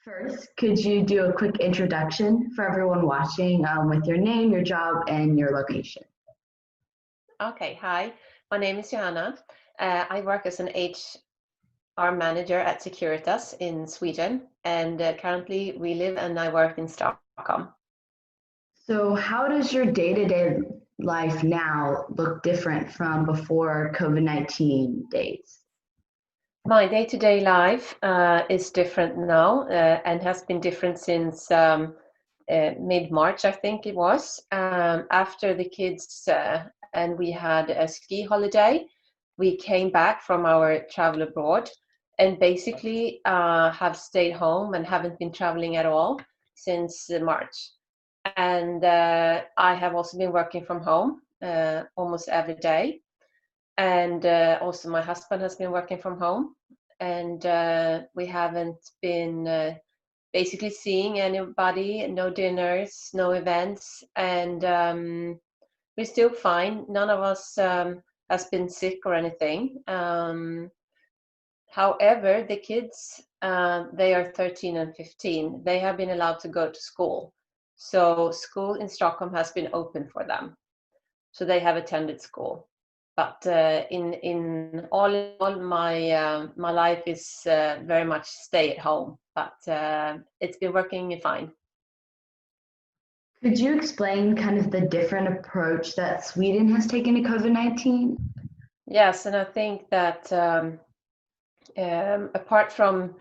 First, could you do a quick introduction for everyone watching with your name, your job, and your location? Okay, hi. My name is Johanna. I work as an HR manager at Securitas in Sweden, and currently we live and I work in Stockholm. So, how does your day to day life now look different from before COVID-19 days? My day-to-day life is different now and has been different since mid-March, I think it was. After the kids and we had a ski holiday, we came back from our travel abroad and basically have stayed home and haven't been traveling at all since March. And I have also been working from home almost every day. And also my husband has been working from home, and we haven't been basically seeing anybody, no dinners, no events, and we're still fine. None of us has been sick or anything. However, the kids, they are 13 and 15. They have been allowed to go to school. So school in Stockholm has been open for them. So they have attended school. But in all, my life is very much stay at home. But it's been working fine. Could you explain kind of the different approach that Sweden has taken to COVID-19? Yes, and I think that apart from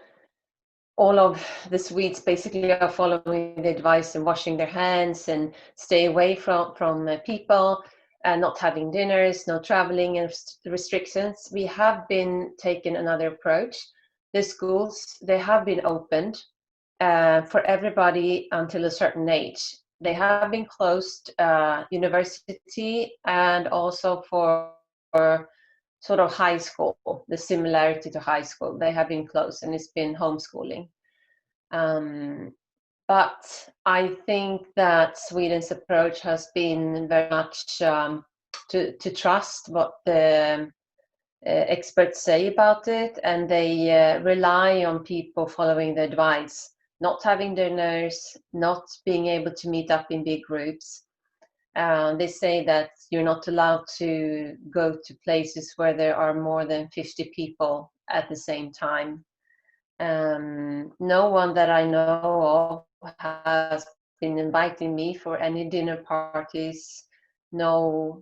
all of the Swedes basically are following the advice and washing their hands and stay away from people and not having dinners, no traveling and restrictions. We have been taking another approach. The schools, they have been opened for everybody until a certain age. They have been closed, university and also for sort of high school, the similarity to high school. They have been closed and it's been homeschooling. Um, but I think that Sweden's approach has been very much to trust what the experts say about it, and they rely on people following the advice, not having dinners, not being able to meet up in big groups. They say that you're not allowed to go to places where there are more than 50 people at the same time. No one that I know of has been inviting me for any dinner parties. No,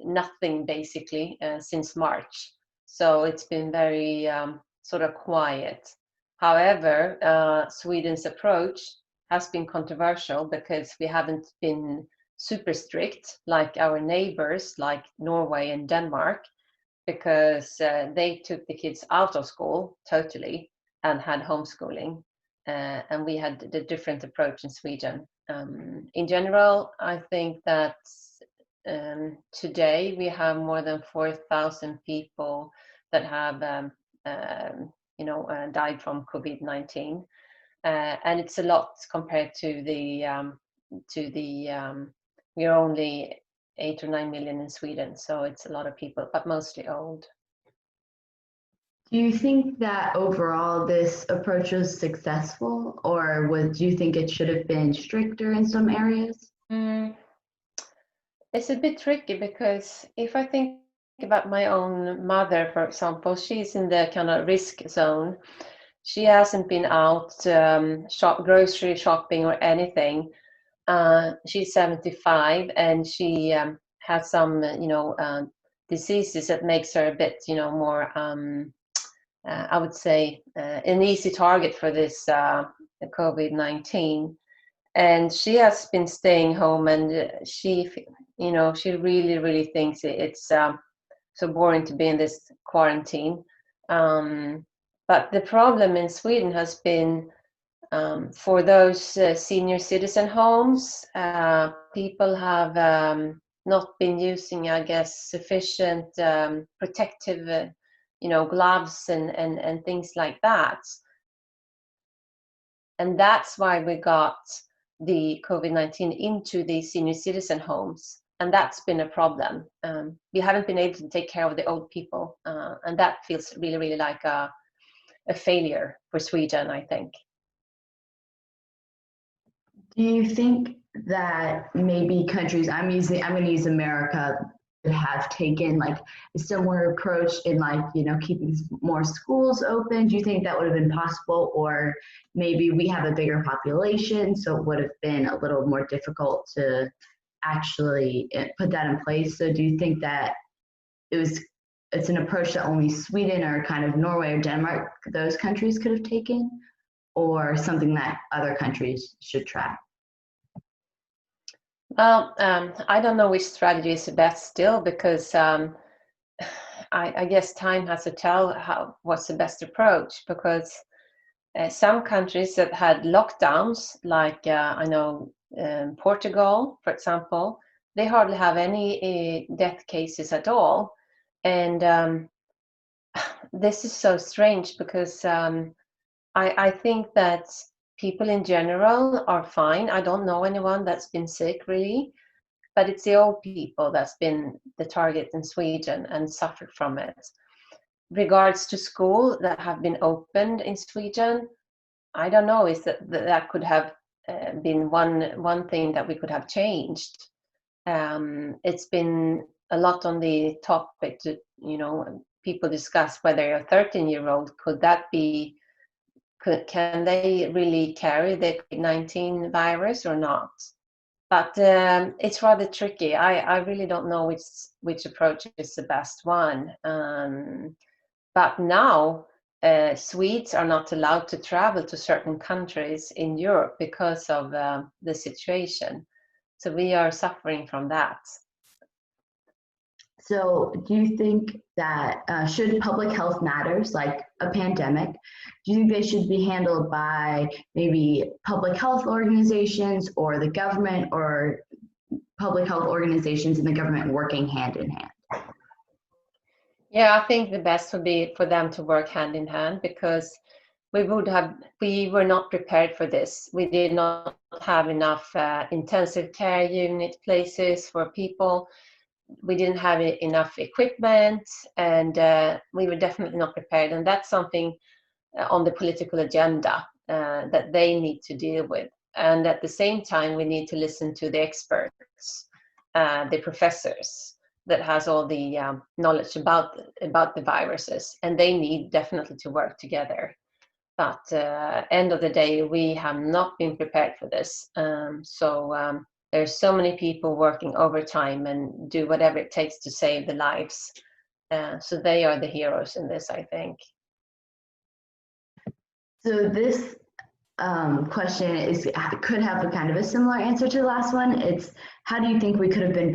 nothing basically since March. So it's been very sort of quiet. However, Sweden's approach has been controversial because we haven't been super strict like our neighbors, like Norway and Denmark, because they took the kids out of school totally and had homeschooling. And we had the different approach in Sweden. In general, I think that today we have more than 4,000 people that have, died from COVID-19, and it's a lot compared to the we're only 8 or 9 million in Sweden, so it's a lot of people, but mostly old. Do you think that overall this approach was successful, or do you think it should have been stricter in some areas? Mm, it's a bit tricky because if I think about my own mother, for example, she's in the kind of risk zone. She hasn't been out grocery shopping or anything. She's 75 and she has some, diseases that makes her a bit, more, I would say, an easy target for this COVID-19. And she has been staying home, and she really, really thinks it's so boring to be in this quarantine. Um, but the problem in Sweden has been for those senior citizen homes, people have not been using, I guess, sufficient protective, gloves and things like that. And that's why we got the COVID-19 into the senior citizen homes. And that's been a problem. We haven't been able to take care of the old people. And that feels really, really like a failure for Sweden, I think. Do you think that maybe countries, I'm going to use America, have taken like a similar approach in like, keeping more schools open? Do you think that would have been possible? Or maybe we have a bigger population, so it would have been a little more difficult to actually put that in place? So do you think that it's an approach that only Sweden or kind of Norway or Denmark, those countries could have taken, or something that other countries should try? Well, I don't know which strategy is the best still, because I guess time has to tell what's the best approach, because some countries that had lockdowns, like I know Portugal, for example, they hardly have any death cases at all. And this is so strange, because I think that people in general are fine. I don't know anyone that's been sick really, but it's the old people that's been the target in Sweden and suffered from it. Regards to school that have been opened in Sweden, I don't know, is that could have been one thing that we could have changed. It's been a lot on the topic to, people discuss whether a 13-year-old can they really carry the COVID-19 virus or not? But it's rather tricky. I really don't know which approach is the best one. But now Swedes are not allowed to travel to certain countries in Europe because of the situation. So we are suffering from that. So do you think that should public health matters like a pandemic, do you think they should be handled by maybe public health organizations or the government, or public health organizations and the government working hand in hand? Yeah, I think the best would be for them to work hand in hand, because we were not prepared for this. We did not have enough intensive care unit places for people. We didn't have enough equipment, and we were definitely not prepared. And that's something on the political agenda that they need to deal with. And at the same time, we need to listen to the experts, the professors that has all the knowledge about the viruses, and they need definitely to work together. But end of the day, we have not been prepared for this. So there's so many people working overtime and do whatever it takes to save the lives. So they are the heroes in this, I think. So this question could have a kind of a similar answer to the last one. It's, how do you think we could have been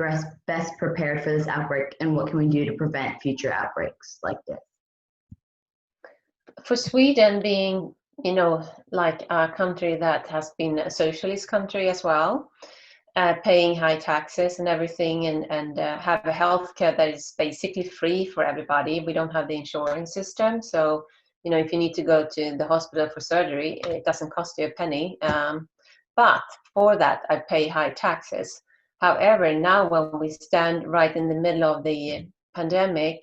best prepared for this outbreak, and what can we do to prevent future outbreaks like this? For Sweden being, like a country that has been a socialist country as well, paying high taxes and everything, and have a healthcare that is basically free for everybody. We don't have the insurance system, so if you need to go to the hospital for surgery, it doesn't cost you a penny. But for that, I pay high taxes. However, now when we stand right in the middle of the pandemic,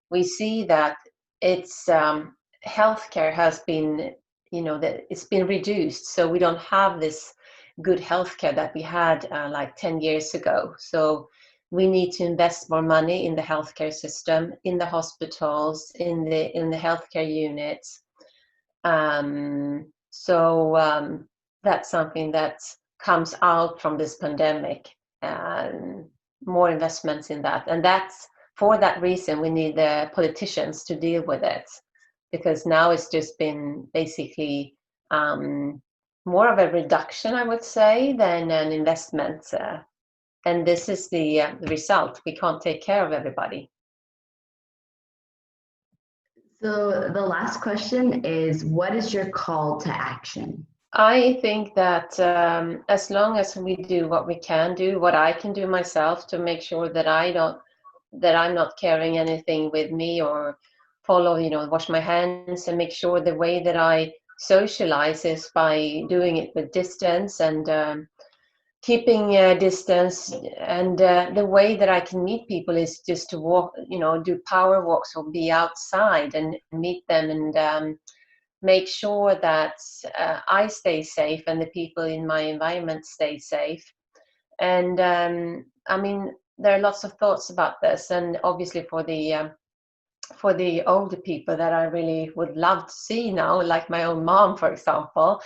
we see that it's healthcare has been, that it's been reduced. So we don't have this good healthcare that we had like 10 years ago. So we need to invest more money in the healthcare system, in the hospitals, in the healthcare units. So that's something that comes out from this pandemic, and more investments in that. And that's for that reason we need the politicians to deal with it, because now it's just been basically more of a reduction, I would say, than an investment. And this is the result. We can't take care of everybody. So the last question is, what is your call to action? I think that as long as we do what we can do, what I can do myself to make sure that I'm not carrying anything with me, or follow, wash my hands, and make sure the way that I socialize is by doing it with distance, and keeping a distance. And the way that I can meet people is just to walk, do power walks or be outside and meet them, and make sure that I stay safe and the people in my environment stay safe. And I mean, there are lots of thoughts about this, and obviously for the older people that I really would love to see now, like my own mom, for example.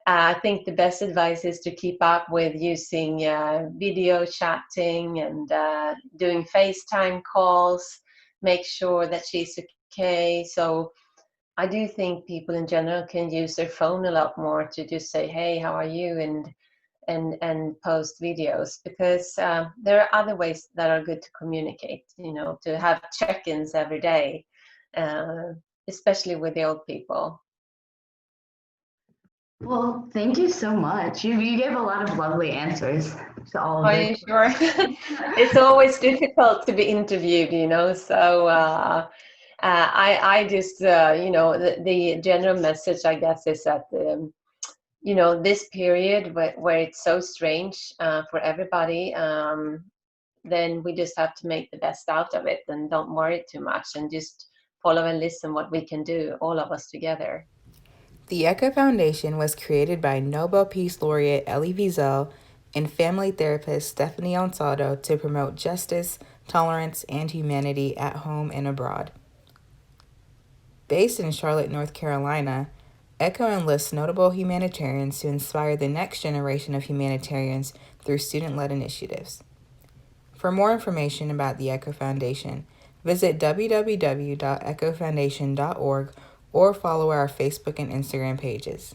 I think the best advice is to keep up with using video chatting and doing FaceTime calls, make sure that she's okay. So I do think people in general can use their phone a lot more to just say, "Hey, how are you?" and post videos, because there are other ways that are good to communicate. You know, to have check-ins every day, uh, especially with the old people. Well, thank you so much. You gave a lot of lovely answers to all of Are this. you sure? It's always difficult to be interviewed, you know. So I just you know, the general message, I guess, is that you know, this period where it's so strange for everybody, then we just have to make the best out of it and don't worry too much and just follow and listen what we can do, all of us together. The ECHO Foundation was created by Nobel Peace Laureate Elie Wiesel and family therapist Stephanie Ansaldo to promote justice, tolerance, and humanity at home and abroad. Based in Charlotte, North Carolina, ECHO enlists notable humanitarians to inspire the next generation of humanitarians through student-led initiatives. For more information about the ECHO Foundation, visit www.echofoundation.org or follow our Facebook and Instagram pages.